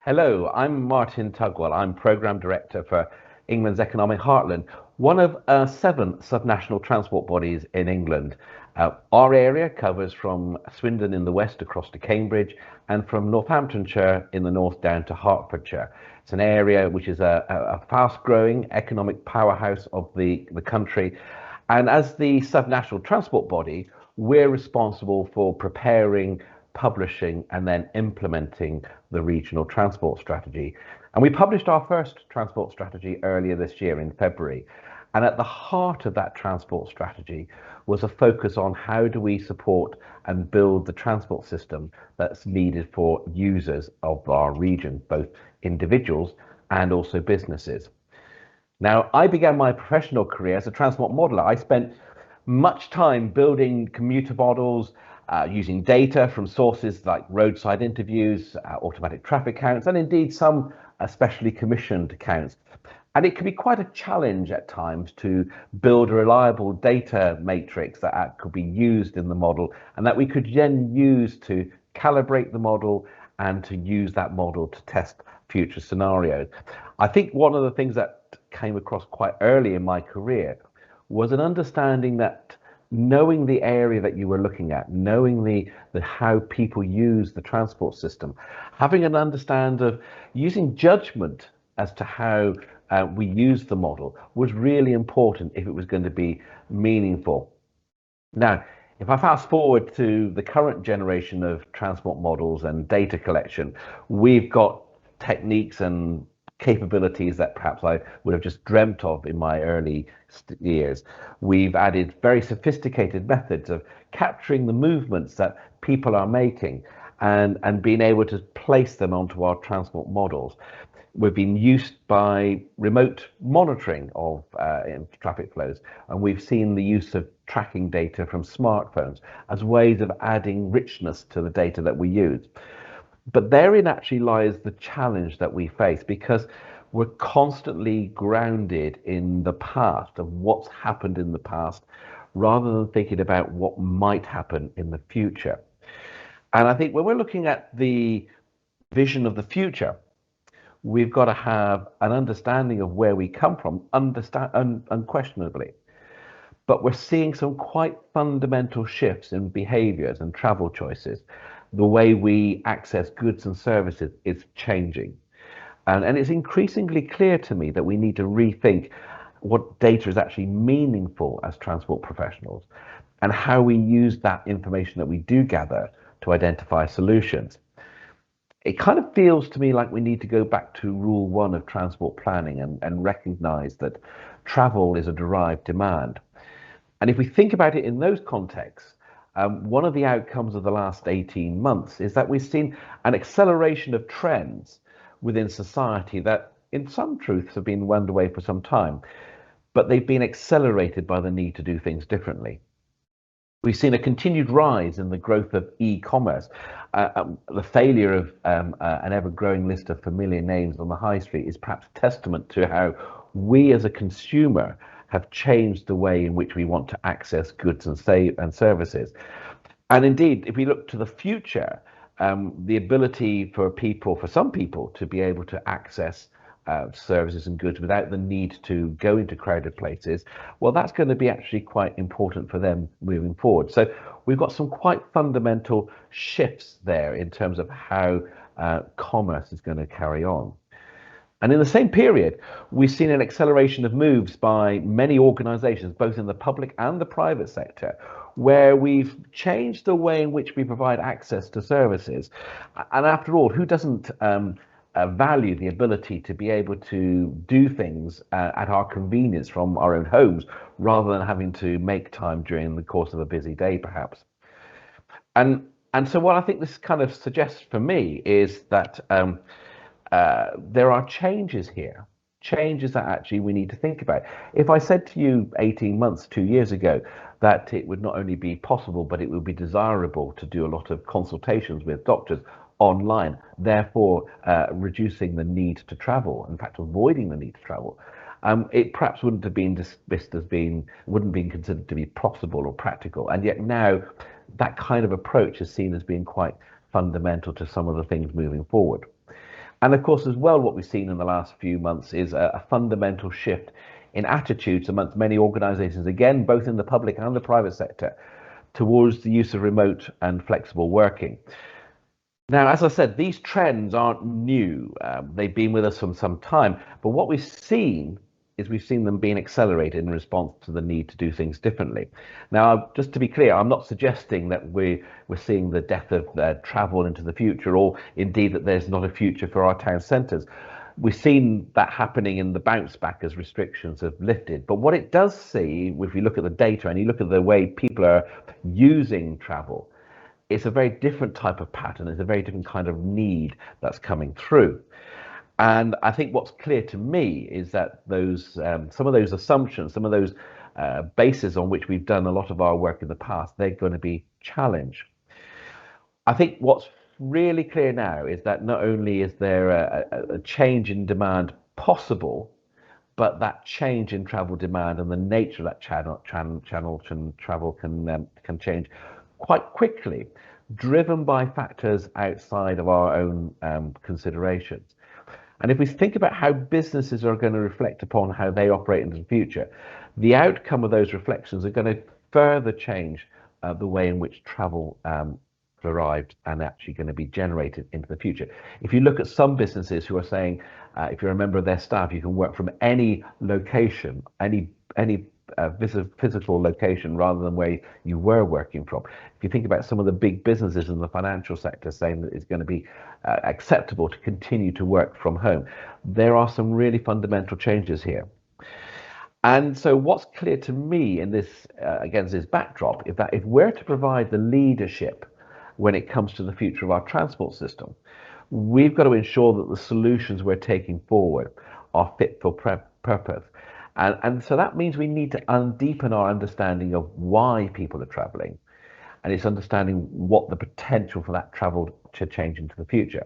Hello, I'm Martin Tugwell. I'm Programme Director for England's Economic Heartland, one of seven subnational transport bodies in England. Our area covers from Swindon in the west across to Cambridge and from Northamptonshire in the north down to Hertfordshire. It's an area which is a fast-growing economic powerhouse of the country. And as the subnational transport body, we're responsible for preparing, publishing, and then implementing the regional transport strategy. And we published our first transport strategy earlier this year in February. And at the heart of that transport strategy was a focus on how do we support and build the transport system that's needed for users of our region, both individuals and also businesses. Now, I began my professional career as a transport modeler. I spent much time building commuter models, using data from sources like roadside interviews, automatic traffic counts, and indeed some specially commissioned accounts. And it can be quite a challenge at times to build a reliable data matrix that could be used in the model and that we could then use to calibrate the model and to use that model to test future scenarios. I think one of the things that came across quite early in my career was an understanding that knowing the area that you were looking at, knowing the how people use the transport system, having an understand of using judgment as to how we use the model was really important if it was going to be meaningful. Now, if I fast forward to the current generation of transport models and data collection, we've got techniques and capabilities that perhaps I would have just dreamt of in my early years. We've added very sophisticated methods of capturing the movements that people are making and being able to place them onto our transport models. We've been used by remote monitoring of traffic flows, and we've seen the use of tracking data from smartphones as ways of adding richness to the data that we use. But therein actually lies the challenge that we face because we're constantly grounded in the past of what's happened in the past rather than thinking about what might happen in the future. And I think when we're looking at the vision of the future, we've got to have an understanding of where we come from, unquestionably. But we're seeing some quite fundamental shifts in behaviors and travel choices. The way we access goods and services is changing. And it's increasingly clear to me that we need to rethink what data is actually meaningful as transport professionals and how we use that information that we do gather to identify solutions. It kind of feels to me like we need to go back to rule one of transport planning and recognize that travel is a derived demand. And if we think about it in those contexts, one of the outcomes of the last 18 months is that we've seen an acceleration of trends within society that, in some truths, have been underway for some time, but they've been accelerated by the need to do things differently. We've seen a continued rise in the growth of e-commerce. The failure of an ever-growing list of familiar names on the high street is perhaps testament to how we as a consumer have changed the way in which we want to access goods and services. And indeed, if we look to the future, the ability for people, for some people, to be able to access services and goods without the need to go into crowded places, well, that's going to be actually quite important for them moving forward. So we've got some quite fundamental shifts there in terms of how commerce is going to carry on. And in the same period, we've seen an acceleration of moves by many organizations, both in the public and the private sector, where we've changed the way in which we provide access to services. And after all, who doesn't value the ability to be able to do things at our convenience from our own homes, rather than having to make time during the course of a busy day, perhaps? And so what I think this kind of suggests for me is that there are changes here, changes that actually we need to think about. If I said to you 18 months, 2 years ago, that it would not only be possible, but it would be desirable to do a lot of consultations with doctors online, therefore reducing the need to travel, in fact, avoiding the need to travel, it perhaps wouldn't have been dismissed as wouldn't be considered to be possible or practical. And yet now that kind of approach is seen as being quite fundamental to some of the things moving forward. And of course, as well, what we've seen in the last few months is a fundamental shift in attitudes amongst many organisations, again, both in the public and the private sector, towards the use of remote and flexible working. Now, as I said, these trends aren't new. They've been with us for some time. But what we've seen is we've seen them being accelerated in response to the need to do things differently. Now, just to be clear, I'm not suggesting that we're seeing the death of travel into the future, or indeed that there's not a future for our town centres. We've seen that happening in the bounce back as restrictions have lifted. But what it does see, if you look at the data and you look at the way people are using travel, it's a very different type of pattern. It's a very different kind of need that's coming through. And I think what's clear to me is that those some of those assumptions, some of those bases on which we've done a lot of our work in the past, they're going to be challenged. I think what's really clear now is that not only is there a change in demand possible, but that change in travel demand and the nature of that travel can change quite quickly, driven by factors outside of our own considerations. And if we think about how businesses are going to reflect upon how they operate into the future, the outcome of those reflections are going to further change the way in which travel derived and actually going to be generated into the future. If you look at some businesses who are saying, if you're a member of their staff, you can work from any location, any physical location rather than where you were working from. If you think about some of the big businesses in the financial sector saying that it's going to be acceptable to continue to work from home, there are some really fundamental changes here. And so what's clear to me in this, against this backdrop, is that if we're to provide the leadership when it comes to the future of our transport system, we've got to ensure that the solutions we're taking forward are fit for purpose. And so that means we need to deepen our understanding of why people are traveling, and it's understanding what the potential for that travel to change into the future.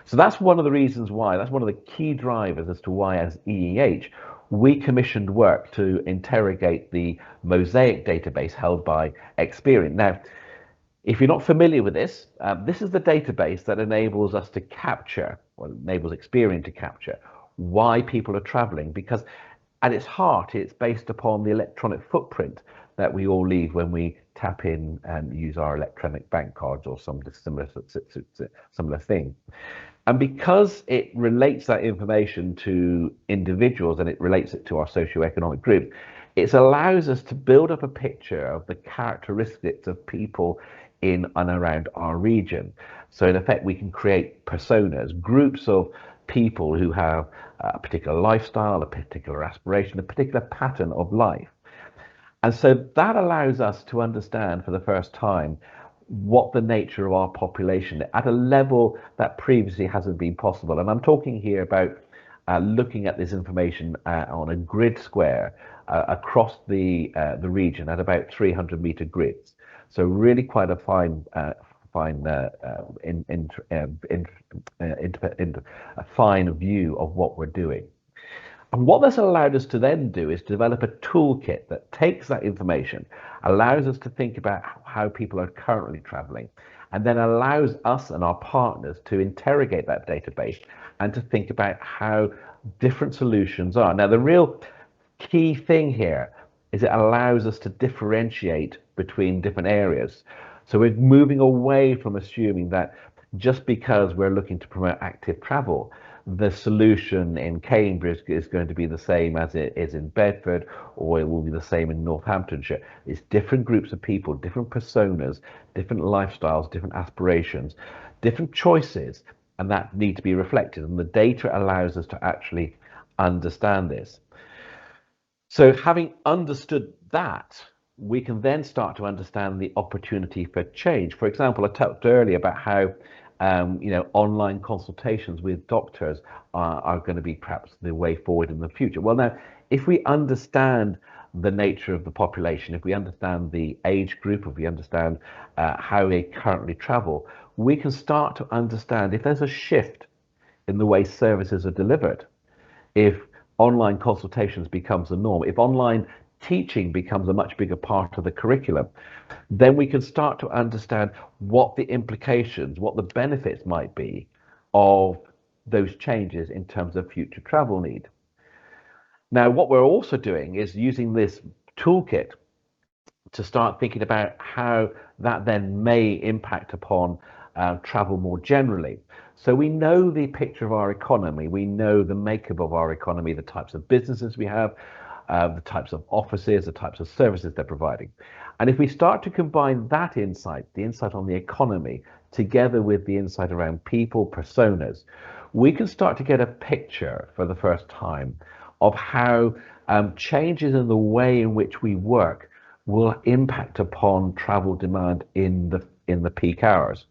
So that's one of the reasons why, that's one of the key drivers as to why, as EEH, we commissioned work to interrogate the Mosaic database held by Experian. Now, if you're not familiar with this, this is the database that enables us to capture, or enables Experian to capture, why people are traveling, because at its heart, it's based upon the electronic footprint that we all leave when we tap in and use our electronic bank cards or some similar thing. And because it relates that information to individuals and it relates it to our socioeconomic group, it allows us to build up a picture of the characteristics of people in and around our region. So in effect, we can create personas, groups of people who have a particular lifestyle, a particular aspiration, a particular pattern of life. And so that allows us to understand for the first time what the nature of our population at a level that previously hasn't been possible. And I'm talking here about looking at this information on a grid square across the region at about 300-meter grids. So really quite a fine view of what we're doing. And what this allowed us to then do is develop a toolkit that takes that information, allows us to think about how people are currently traveling, and then allows us and our partners to interrogate that database and to think about how different solutions are. Now, the real key thing here is it allows us to differentiate between different areas. So we're moving away from assuming that just because we're looking to promote active travel, the solution in Cambridge is going to be the same as it is in Bedford, or it will be the same in Northamptonshire. It's different groups of people, different personas, different lifestyles, different aspirations, different choices, and that need to be reflected. And the data allows us to actually understand this. So having understood that, we can then start to understand the opportunity for change. For example, I talked earlier about how online consultations with doctors are going to be perhaps the way forward in the future. Well, now, if we understand the nature of the population, if we understand the age group, if we understand how they currently travel, we can start to understand if there's a shift in the way services are delivered, if online consultations becomes the norm, if online teaching becomes a much bigger part of the curriculum, then we can start to understand what the implications, what the benefits might be of those changes in terms of future travel need. Now, what we're also doing is using this toolkit to start thinking about how that then may impact upon travel more generally. So we know the picture of our economy, we know the makeup of our economy, the types of businesses we have, the types of offices, the types of services they're providing. And if we start to combine that insight, the insight on the economy, together with the insight around people, personas, we can start to get a picture for the first time of how changes in the way in which we work will impact upon travel demand in the peak hours.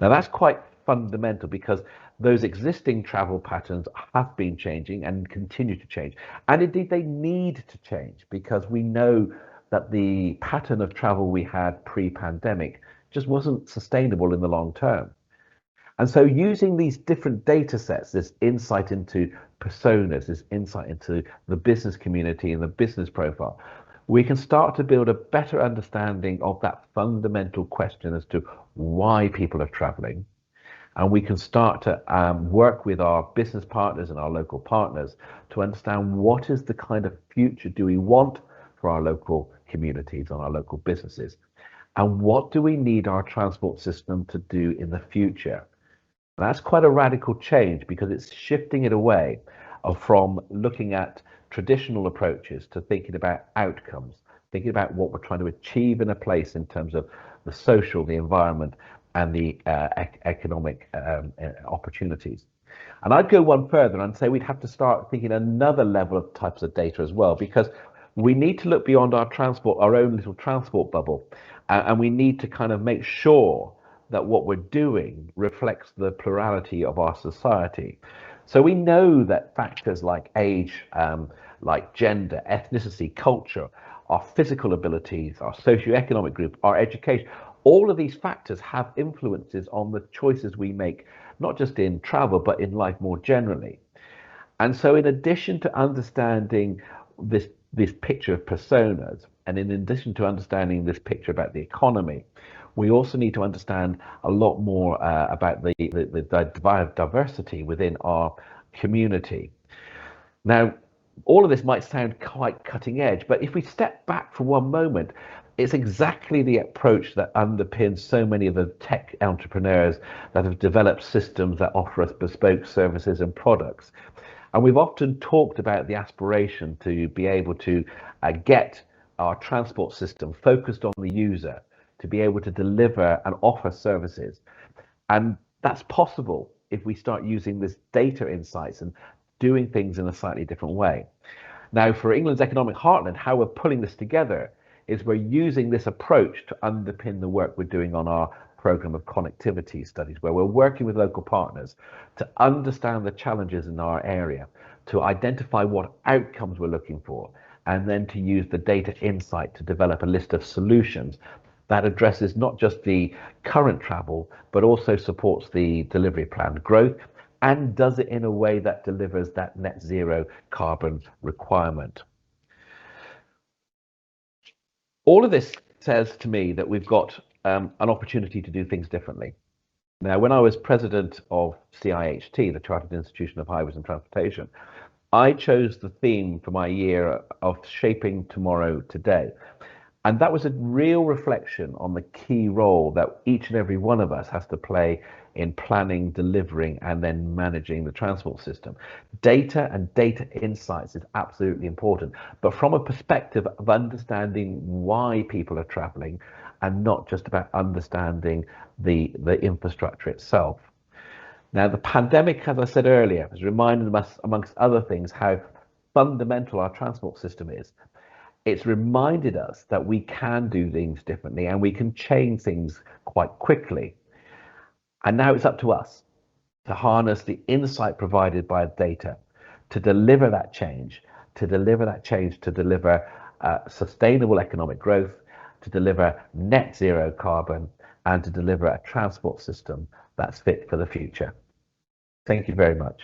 Now that's quite fundamental because those existing travel patterns have been changing and continue to change. And indeed they need to change because we know that the pattern of travel we had pre-pandemic just wasn't sustainable in the long term. And so using these different data sets, this insight into personas, this insight into the business community and the business profile, we can start to build a better understanding of that fundamental question as to why people are traveling. And we can start to work with our business partners and our local partners to understand what is the kind of future do we want for our local communities and our local businesses. And what do we need our transport system to do in the future? And that's quite a radical change because it's shifting it away from looking at traditional approaches to thinking about outcomes, thinking about what we're trying to achieve in a place in terms of the social, the environment, and the economic opportunities. And I'd go one further and say we'd have to start thinking another level of types of data as well, because we need to look beyond our transport, our own little transport bubble, and we need to kind of make sure that what we're doing reflects the plurality of our society. So we know that factors like age, like gender, ethnicity, culture, our physical abilities, our socioeconomic group, our education, all of these factors have influences on the choices we make, not just in travel, but in life more generally. And so in addition to understanding this picture of personas, and in addition to understanding this picture about the economy, we also need to understand a lot more about the diversity within our community. Now, all of this might sound quite cutting edge, but if we step back for one moment, it's exactly the approach that underpins so many of the tech entrepreneurs that have developed systems that offer us bespoke services and products. And we've often talked about the aspiration to be able to get our transport system focused on the user, to be able to deliver and offer services. And that's possible if we start using this data insights and doing things in a slightly different way. Now, for England's economic heartland, how we're pulling this together is we're using this approach to underpin the work we're doing on our program of connectivity studies, where we're working with local partners to understand the challenges in our area, to identify what outcomes we're looking for, and then to use the data insight to develop a list of solutions that addresses not just the current travel, but also supports the delivery plan growth and does it in a way that delivers that net zero carbon requirement. All of this says to me that we've got an opportunity to do things differently. Now, when I was president of CIHT, the Chartered Institution of Highways and Transportation, I chose the theme for my year of Shaping Tomorrow Today. And that was a real reflection on the key role that each and every one of us has to play in planning, delivering, and then managing the transport system. Data and data insights is absolutely important, but from a perspective of understanding why people are traveling and not just about understanding the infrastructure itself. Now, the pandemic, as I said earlier, has reminded us, amongst other things, how fundamental our transport system is. It's reminded us that we can do things differently and we can change things quite quickly. And now it's up to us to harness the insight provided by data to deliver that change, to deliver sustainable economic growth, to deliver net zero carbon, and to deliver a transport system that's fit for the future. Thank you very much.